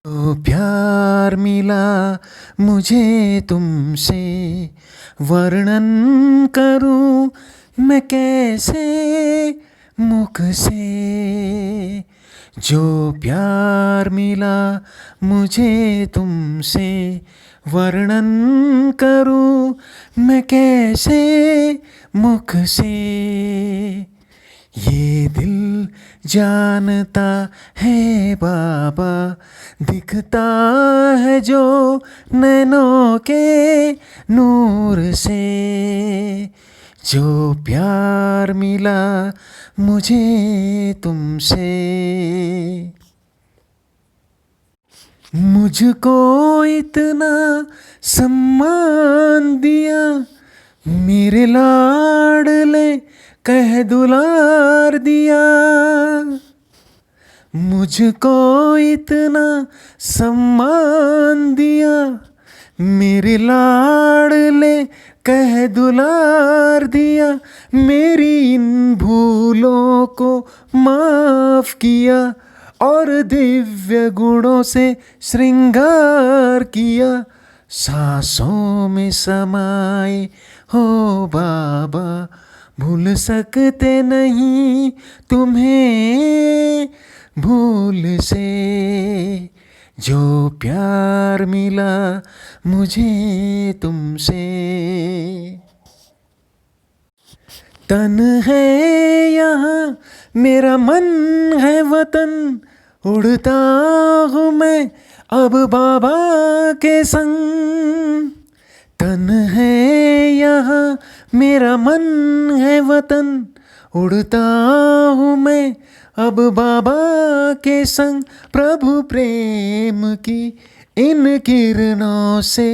ओ प्यार मिला मुझे तुमसे, वर्णन करूं मैं कैसे मुख से। जो प्यार मिला मुझे तुमसे, वर्णन करूं मैं कैसे मुख से। ये दिल जानता है बाबा, दिखता है जो नैनों के नूर से। जो प्यार मिला मुझे तुमसे, मुझको इतना सम्मान दिया, मेरे लाडले कह दुलार दिया। मुझको इतना सम्मान दिया, मेरे लाडले कह दुलार दिया। मेरी इन भूलों को माफ किया और दिव्य गुणों से श्रृंगार किया। सांसों में समाए हो बाबा, भूल सकते नहीं तुम्हें भूल से। जो प्यार मिला मुझे तुमसे, तन है यहाँ मेरा मन है वतन, उड़ता हूँ मैं अब बाबा के संग। तन है यहाँ मेरा मन है वतन, उड़ता हूँ मैं अब बाबा के संग। प्रभु प्रेम की इन किरणों से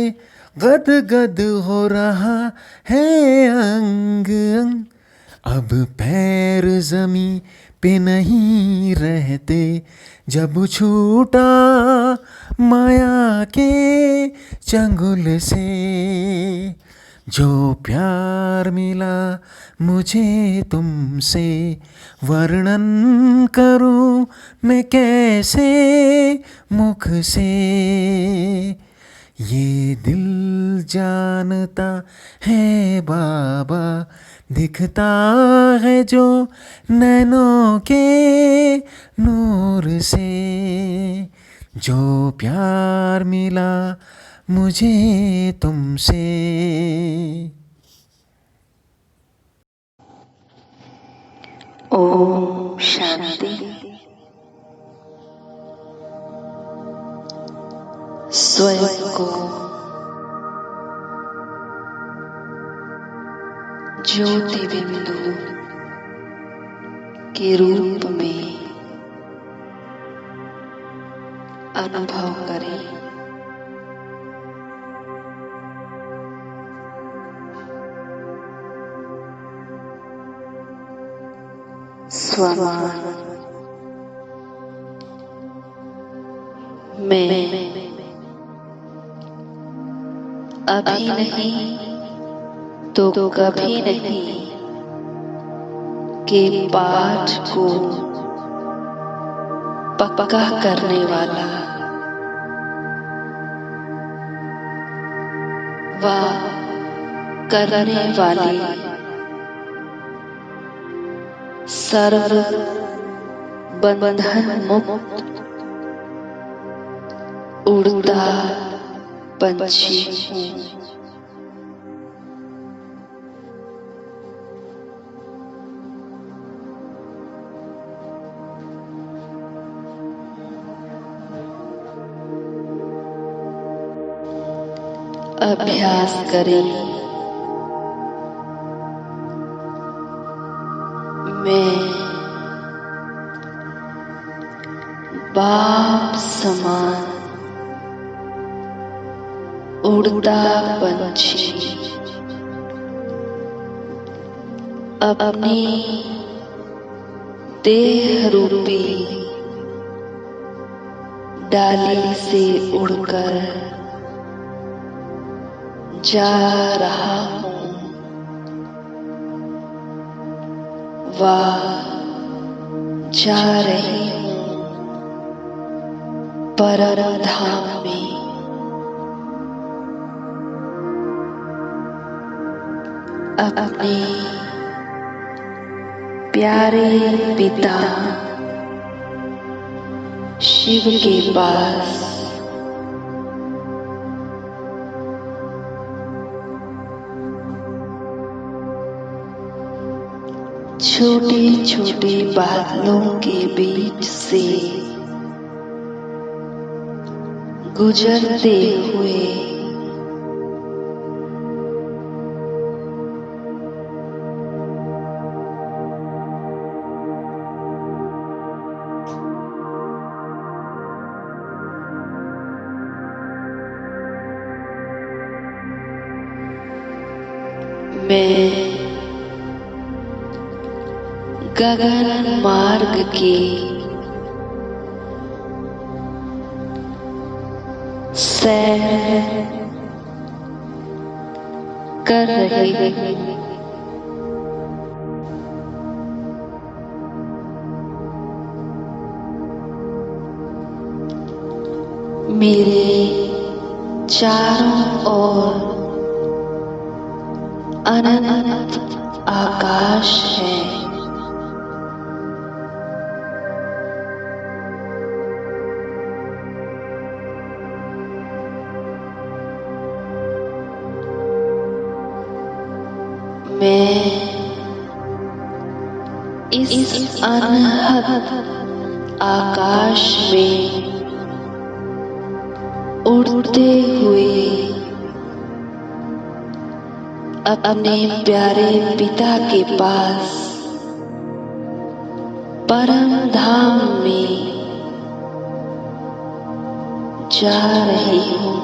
गद गद हो रहा है अंग अंग। अब पैर ज़मीं पे नहीं रहते, जब छूटा माया के चंगुल से। जो प्यार मिला मुझे तुमसे, वर्णन करूं मैं कैसे मुख से। ये दिल जानता है बाबा, दिखता है जो नैनों के नूर से। जो प्यार मिला मुझे तुमसे। ओम शांति। स्वयं को ज्योति बिंदु के रूप में अनुभव करें। स्वमान मैं अभी नहीं तो कभी नहीं के पाठ को पक्का करने वाला व करने वाली सर्व बंधन मुक्त उड़ता पंछी हूँ। अभ्यास करें। मैं बाप समान उड़ता पंछी अपनी देह रूपी डाली से उड़कर जा रहा हूँ व जा रही हूँ। परम धाम में अपने प्यारे पिता शिव के पास छोटे छोटे बादलों के बीच से गुजरते हुए मैं गगन मार्ग के सैर कर रही हूँ। मेरे चारों ओर अनंत आकाश है। मैं इस अनहद आकाश में उड़ते हुए अपने प्यारे पिता के पास परम धाम में जा रही हूँ।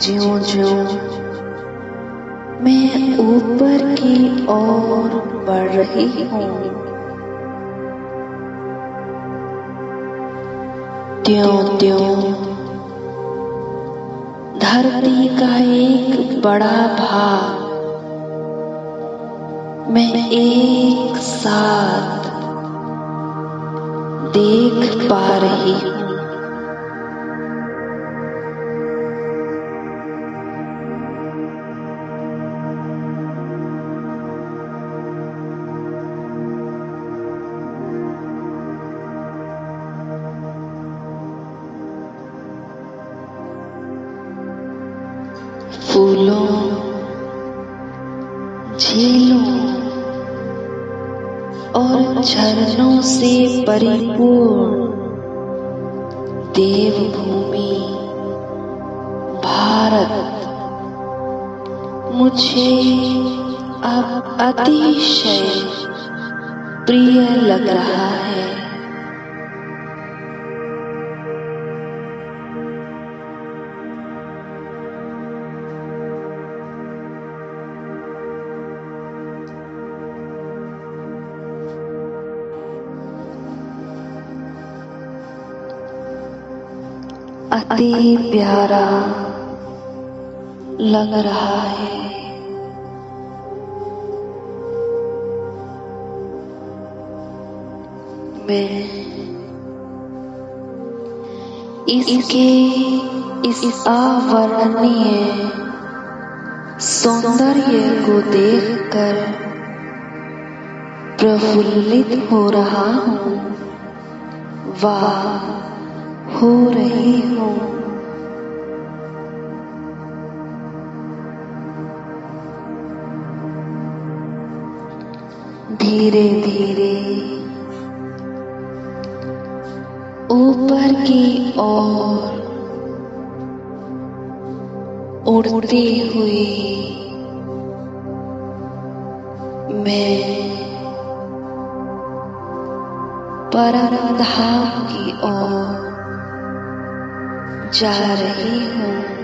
ज्यों-ज्यों मैं ऊपर की ओर बढ़ रही हूँ, त्यों-त्यों धरती का एक बड़ा भाग मैं एक साथ देख पा रही हूँ। फूलों, झीलों और झरनों से परिपूर्ण देवभूमि भारत मुझे अब अतिशय प्रिय लग रहा है। अति प्यारा लग रहा है। मैं इसके इस अवर्णनीय सौंदर्य को देखकर प्रफुल्लित हो रहा हूँ, वाह हो रही हूँ। धीरे धीरे ऊपर की ओर उड़ती हुई मैं परम धाम की ओर जा रही हूँ।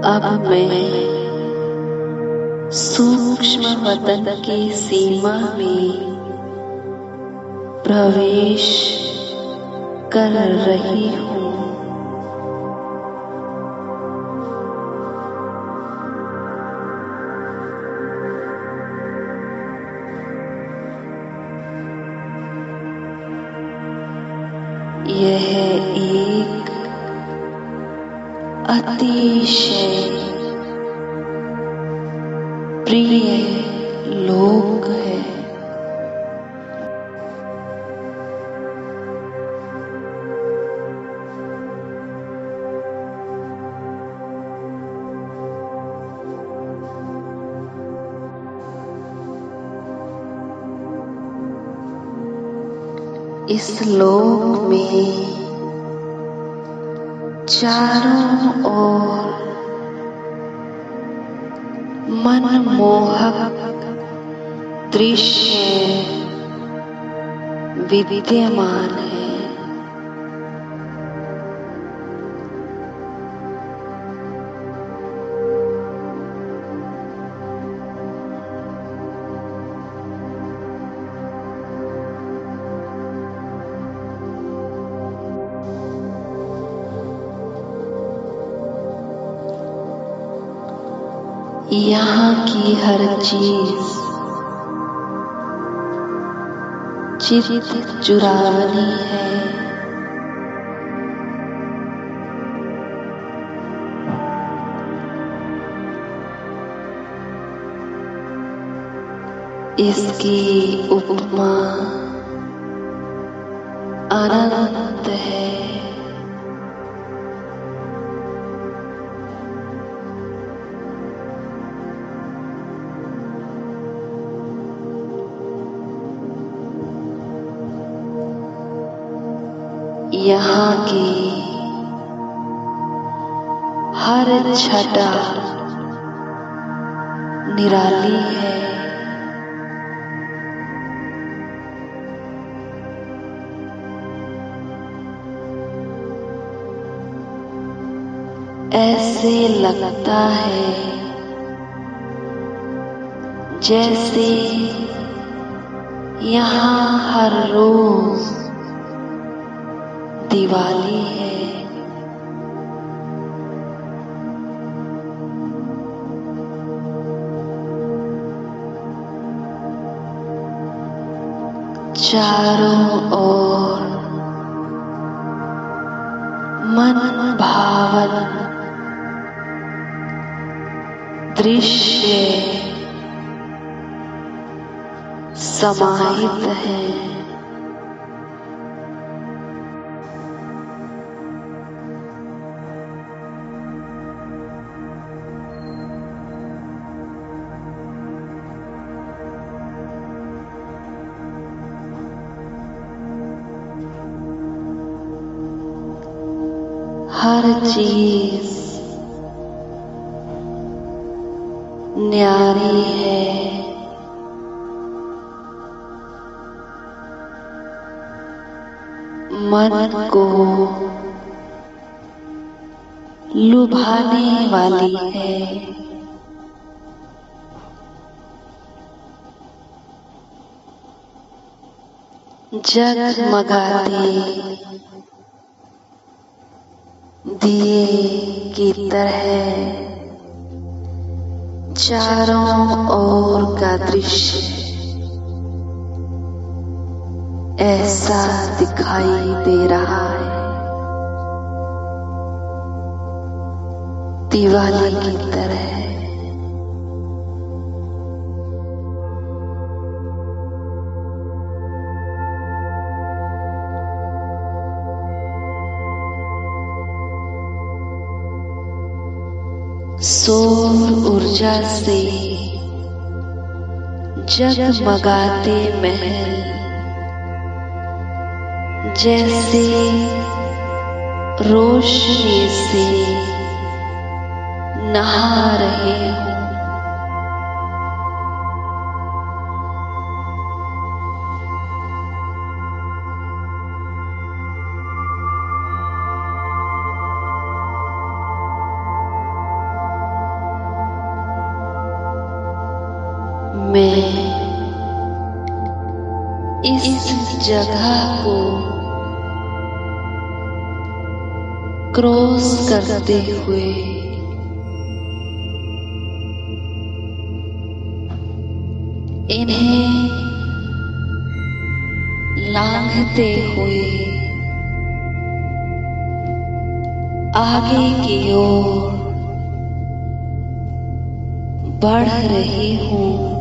अब मैं सूक्ष्म वतन की सीमा में प्रवेश कर रही हूँ। यह एक अतिशय प्रिय लोक है। इस लोक में चारों ओर मनमोहक दृश्य विद्यमान है। यहाँ की हर चीज चित्त चुरावनी है। इसकी उपमा अनंत है। यहाँ की हर छटा निराली है। ऐसे लगता है जैसे यहाँ हर रोज दिवाली है। चारों ओर मन भावन दृश्य समाहित है। हर चीज न्यारी है। मन को लुभाने वाली है। जगमगाते दिए की तरह चारों ओर का दृश्य ऐसा दिखाई दे रहा है दिवाली की तरह। सौर ऊर्जा से जगमगाते महल जैसे रोशनी से नहा रहे हो। मैं इस जगह को क्रॉस करते हुए इन्हें लांघते हुए आगे की ओर बढ़ रही हूँ।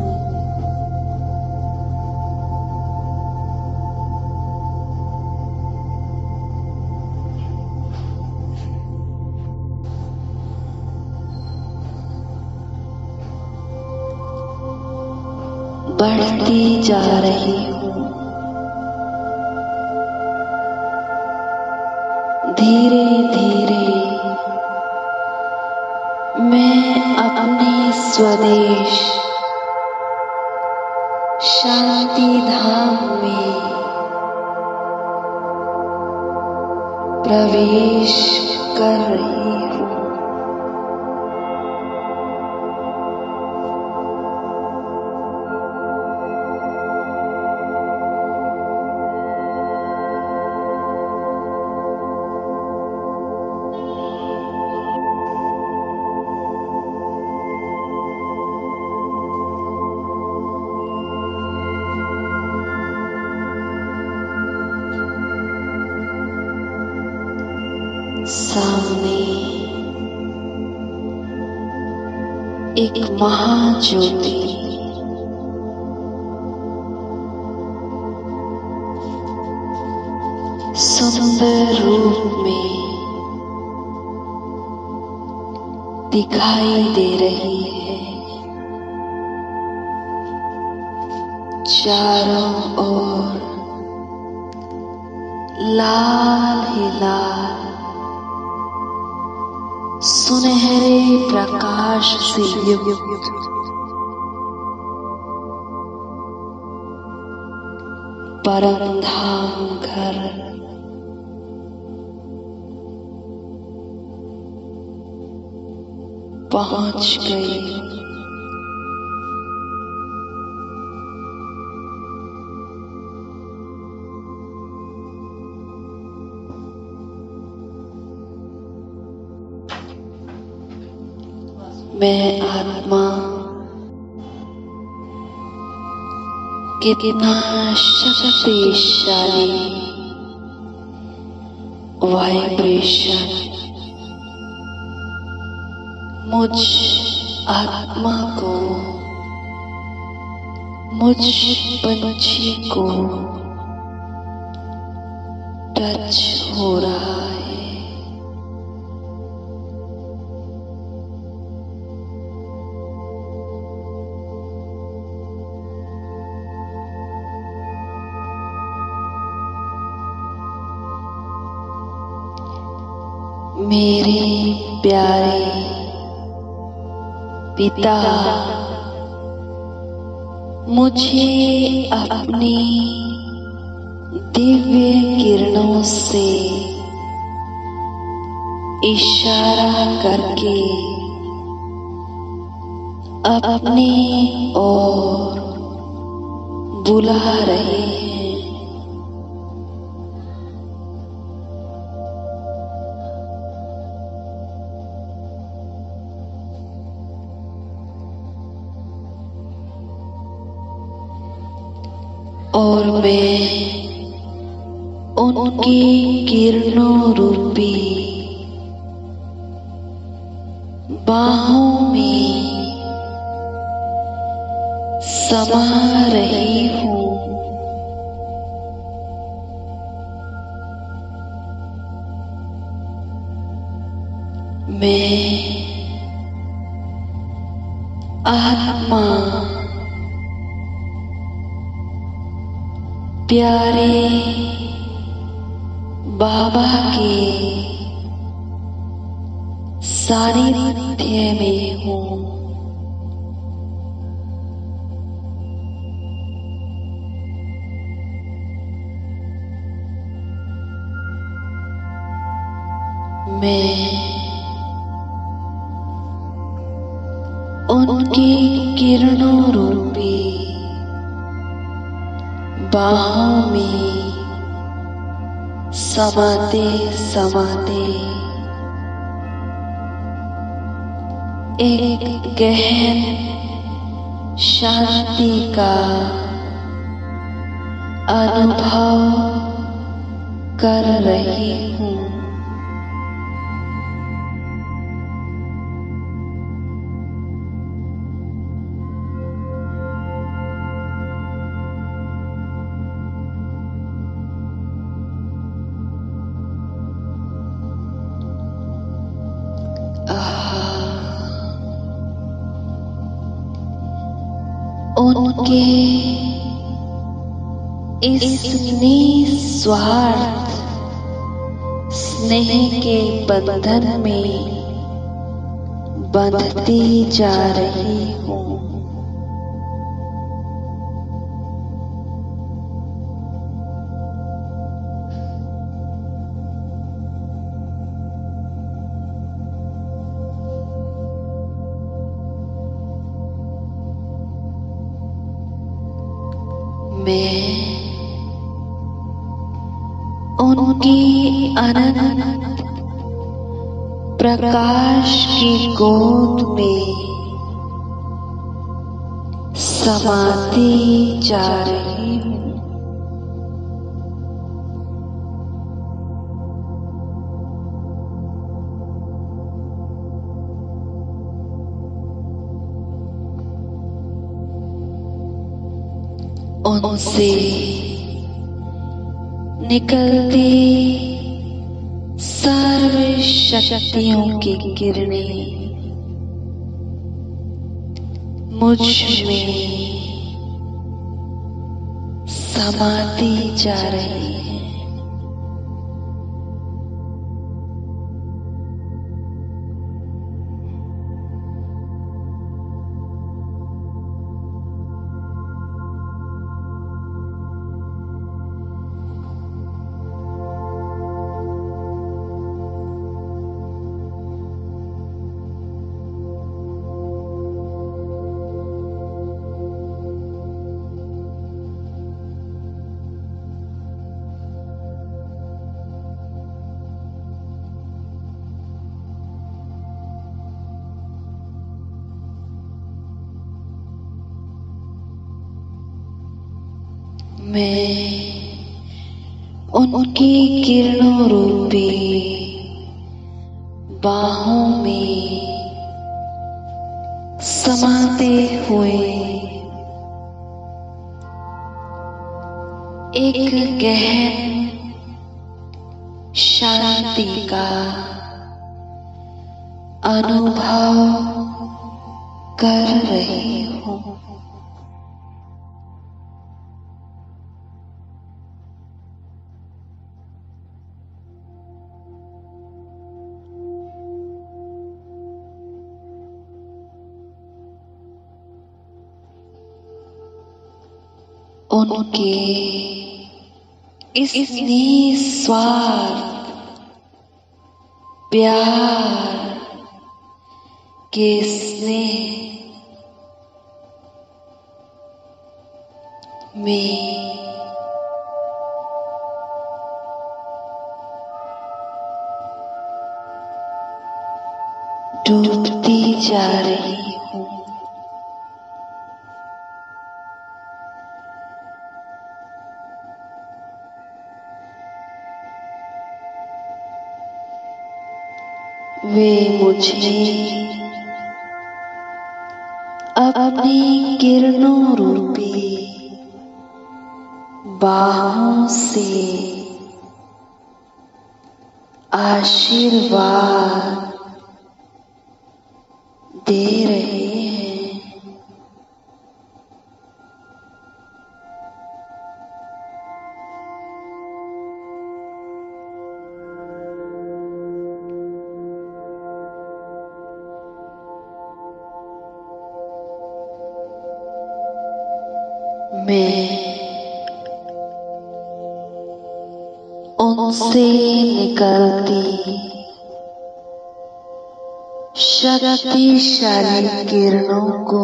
बढ़ती जा रही हूँ। धीरे धीरे मैं अपने स्वदेश शांति धाम में प्रवेश कर रही हूँ। सामने एक महाज्योति सुंदर रूप में दिखाई दे रही है। चारों ओर लाल ही लाल सुनहरे प्रकाश से युक्त परम धाम घर पहुंच गई। मैं आत्मा कितना शक्तिशाली वाइब्रेशन मुझ आत्मा को, मुझ पंछी को टच हो रहा है। मेरे प्यारे पिता मुझे अपनी दिव्य किरणों से इशारा करके अपनी ओर बुला रहे हैं। और मैं उनकी किरणों रूपी बाहों में समा रही हूँ। मैं आत्मा प्यारे बाबा के सानिध्य में हूँ। मैं उनकी किरणों रूपी बाहों में समाते समाते एक गहन शांति का अनुभव कर रही हूँ। उनके इस निस्वार्थ स्नेह के बंधन में बंधती जा रही हूँ। मैं उनकी अनंत प्रकाश की गोद में समाती जा रही हूँ। उनसे निकलती सर्व शक्तियों की किरणें मुझ में समाती जा रही है। मैं उनकी किरणों रूपी बाहों में समाते हुए एक गहन शांति का अनुभव कर रही हूँ। उनके इस निस्वार्थ प्यार के स्नेह में डूबती जा रही हूँ। वे मुझे अपनी किरणों रूपी बाहों से आशीर्वाद दे रहे हैं। मैं उनसे निकलती शक्तिशाली किरणों को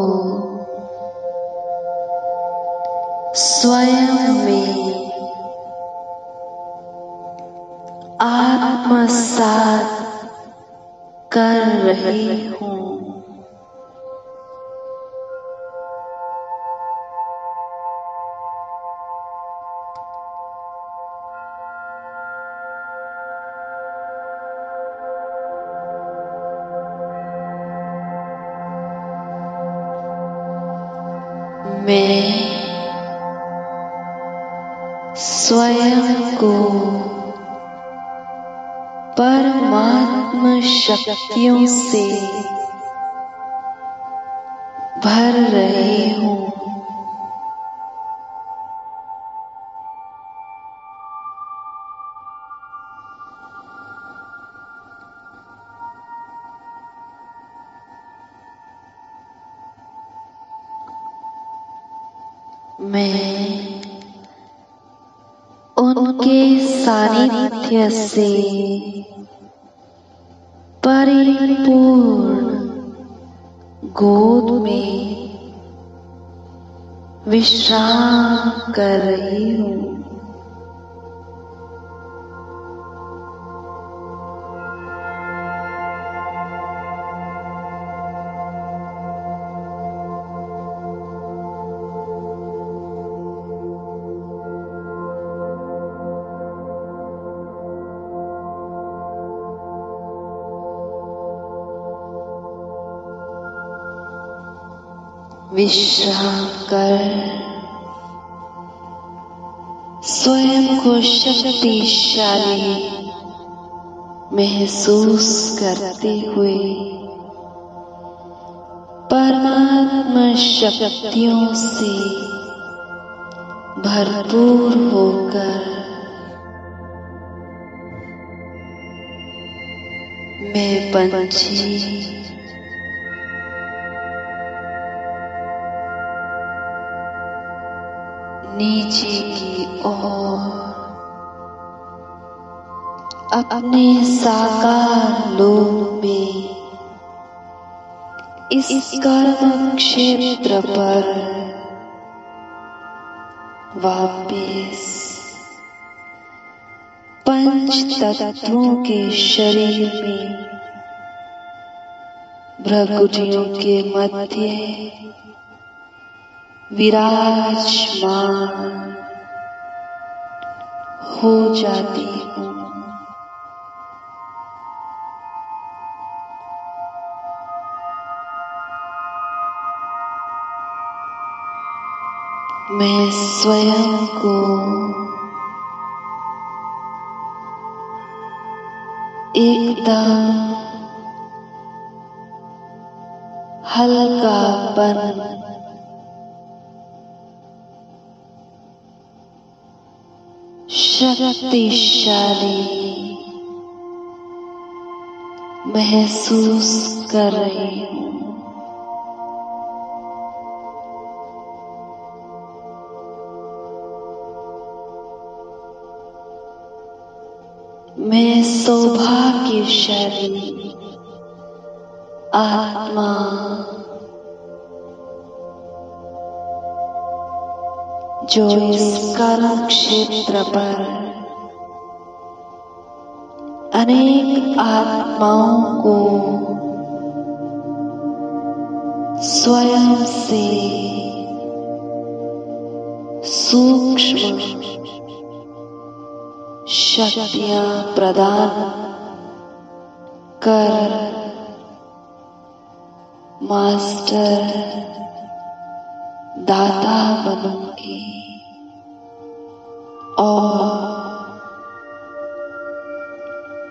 स्वयं में आत्मसात कर रही हूँ। मैं स्वयं को परमात्मा शक्तियों से भर रही हूँ। मैं उनके सानिध्य से परिपूर्ण गोद में विश्राम कर रही हूँ। विश्राम कर स्वयं को शक्तिशाली महसूस करते हुए परमात्मा शक्तियों से भरपूर होकर मैं पंछी नीचे की ओर अपने साकार लोक में इस कर्म क्षेत्र पर वापिस पंच तत्वों के शरीर में भ्रकुटियों के मध्य विराजमान हो जाती हूँ। मैं स्वयं को एकदम हल्कापन शक्तिशाली महसूस कर रही हूँ। मैं सौभाग्यशाली आत्मा जो इस कर्म क्षेत्र पर अनेक आत्माओं को स्वयं से सूक्ष्म शक्तियां प्रदान कर मास्टर दाता बनूंगी और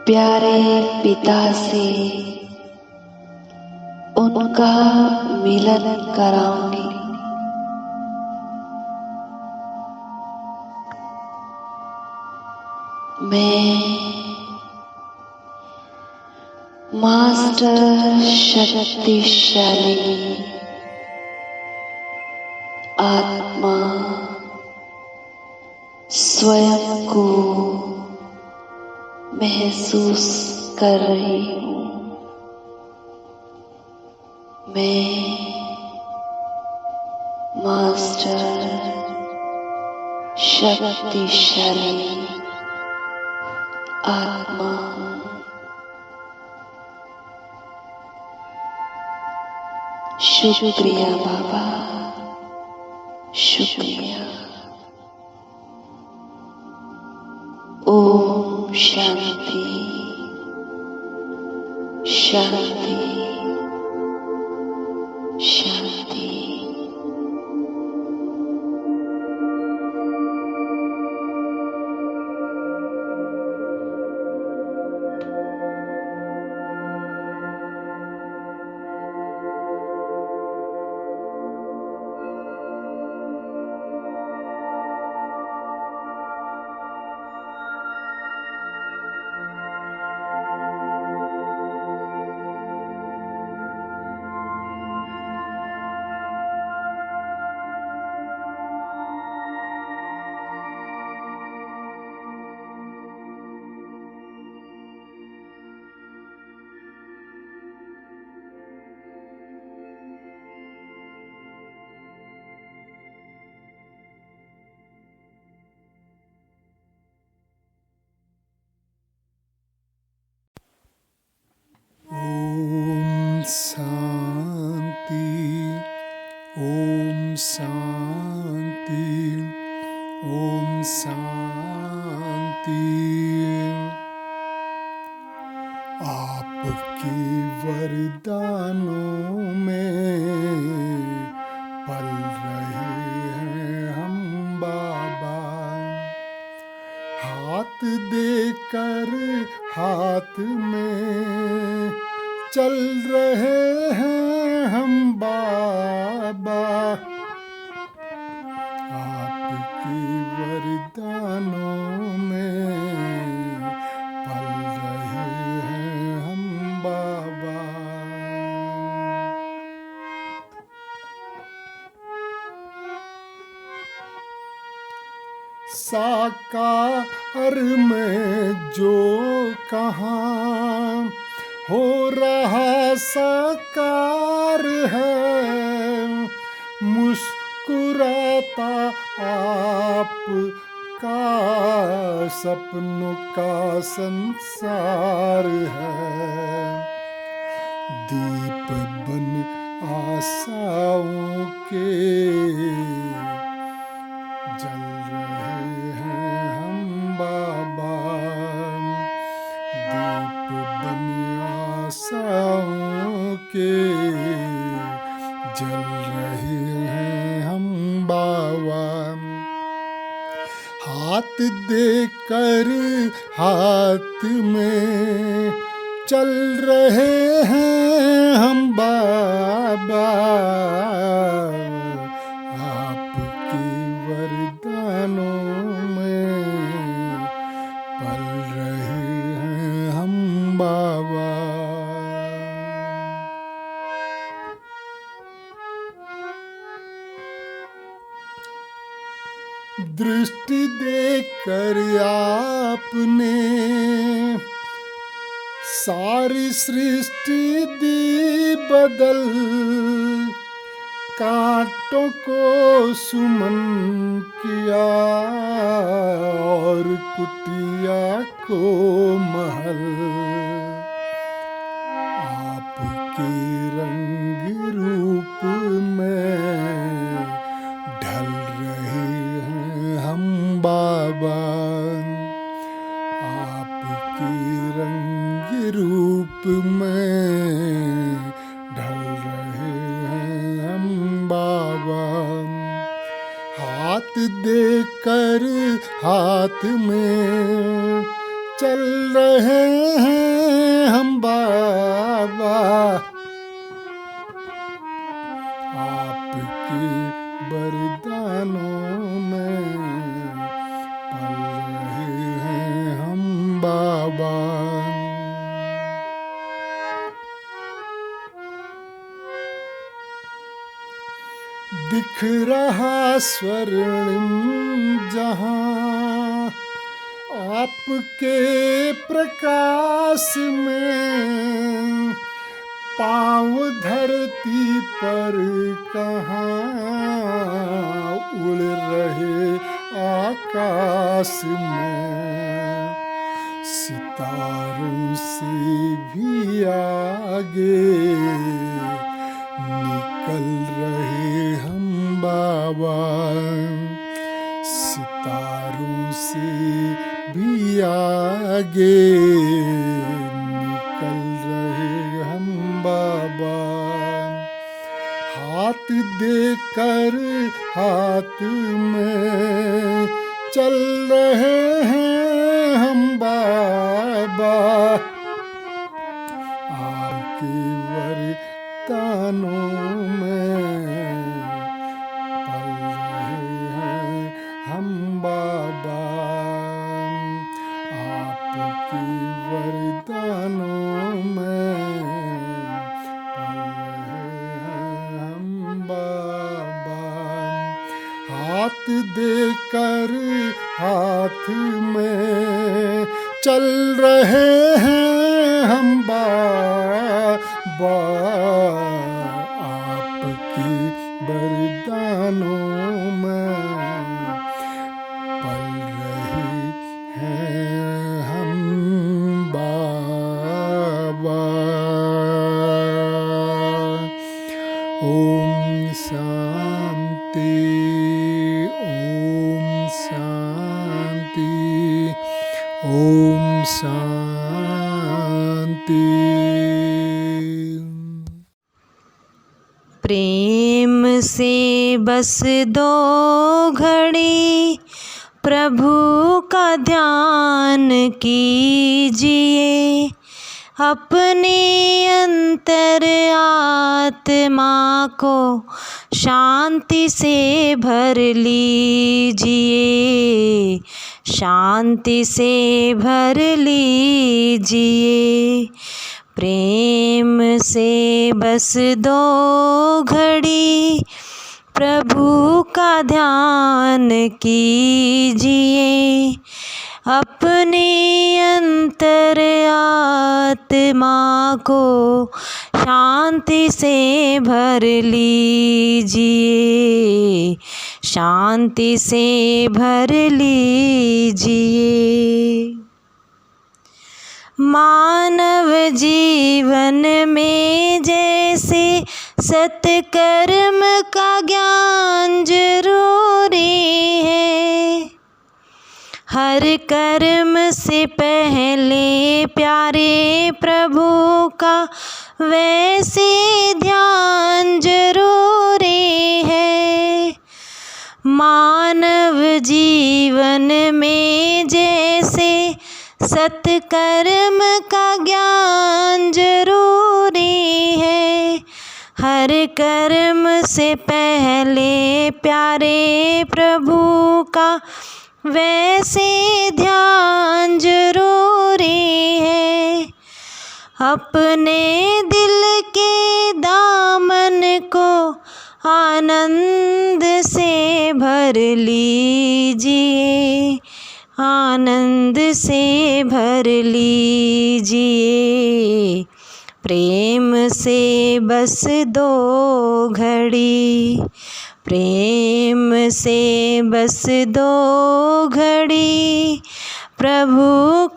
प्यारे पिता से उनका मिलन कराऊंगी। मैं मास्टर शक्तिशाली आत्मा स्वयं को महसूस कर रही हूँ। मैं मास्टर शक्तिशाली आत्मा शुक्रिया बाबा, शुक्रिया। ओम शांति शांति शांति। ओम शांति, ओम शांति, ओम शांति। आपके वरदानों में पल रहे हैं हम बाबा, हाथ देकर हाथ में चल रहे हैं हम बाबा। आपके वरदानों में पल रहे हैं हम बाबा। साकार में जो कहाँ हो रहा साकार है, मुस्कुराता आपका सपनों का संसार है। दीप बन आशाओं के जल रहे हैं हम बाबा। दीप बन आशाओं के जल रहे हैं हम बाबा। हाथ देकर हाथ में चल रहे हैं हम बाबा। आपके वरदानों में पल रहे हैं हम बाबा। दृष्टि देकर आपने सारी सृष्टि दी बदल, कांटों को सुमन किया और कुटिया को महल। आपके रंग रूप में ढल रहे हैं हम बाबा। आपके रंग रूप में ढल रहे हैं हम बाबा। हाथ देकर हाथ में चल रहे हैं हम बाबा। आपके वरदानों में पल रहे हैं हम बाबा। दिख रहा स्वर्णिम जहां आपके प्रकाश में, पाँव धरती पर कहाँ उड़ रहे आकाश में, सितारों से भी आगे निकल रहे हम बाबा, सितारों से भी आगे निकल रहे हम बाबा। हाथ देकर हाथ में चल रहे हैं हम बाबा, आपके वरदानों में पल रहे हैं हम बाबा, आपके वरदानों में पल रहे हैं हम बाबा। हाथ देकर हाथ में चल रहे हैं हम बाबा, आपके वरदानों में पल रहे हैं हम बाबा। ओम शांति, ओम शांति, ओम शांति। प्रेम से बस दो घड़ी प्रभु का ध्यान कीजिए, अपने अंतर आत्मा को शांति से भर लीजिए, शांति से भर लीजिए। प्रेम से बस दो घड़ी प्रभु का ध्यान कीजिए, अपने अंतर आत्मा को शांति से भर लीजिए, शांति से भर लीजिए। मानव जीवन में जैसे सत्कर्म का ज्ञान जरूरी है, हर कर्म से पहले प्यारे प्रभु का वैसे ध्यान जरूरी है। मानव जीवन में जैसे सत्कर्म का ज्ञान जरूरी है, हर कर्म से पहले प्यारे प्रभु का वैसे ध्यान जरूरी है। अपने दिल के दामन को आनंद से भर लीजिए, आनंद से भर लीजिए। प्रेम से बस दो घड़ी, प्रेम से बस दो घड़ी प्रभु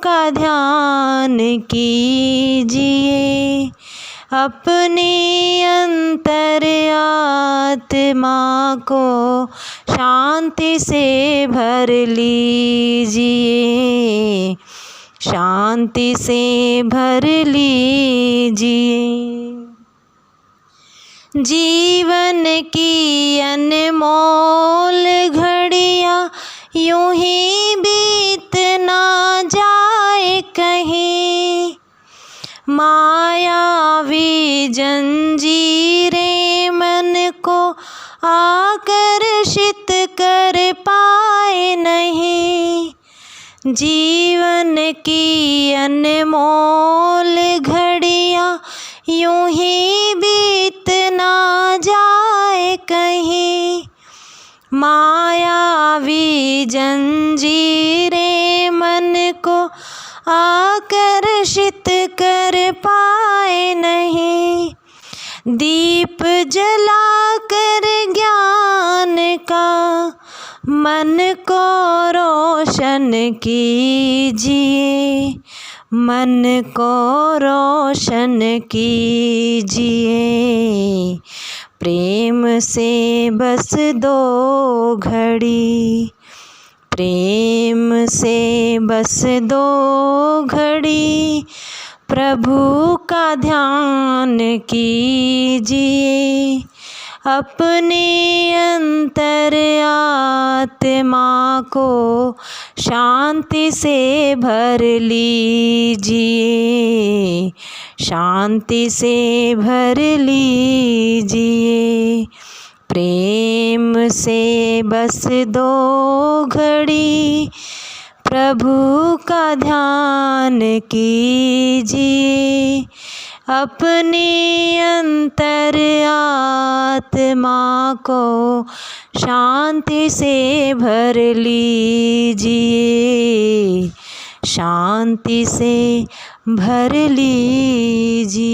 का ध्यान कीजिए, अपने अंतर आत्मा को शांति से भर लीजिए, शांति से भर लीजिए। जीवन की अनमोल घड़ियाँ यूं ही बीत ना जाए कहीं, मायावी जंजीरें मन को आकर्षित कर पाए नहीं। जीवन की अनमोल घड़ियाँ यूं ही बीत ना जाए कहीं, मायावी जंजीरें मन को आकर्षित कर पाए नहीं। दीप जला कर ज्ञान का मन को रोशन कीजिए, मन को रोशन कीजिए। प्रेम से बस 2 घड़ी, प्रेम से बस 2 घड़ी प्रभु का ध्यान कीजिए। अपने अंतर आत्मा को शांति से भर लीजिए, शांति से भर लीजिए। प्रेम से बस 2 घड़ी प्रभु का ध्यान कीजिए। अपने अंतर आत्मा को शांति से भर लीजिए, शांति से भर लीजिए।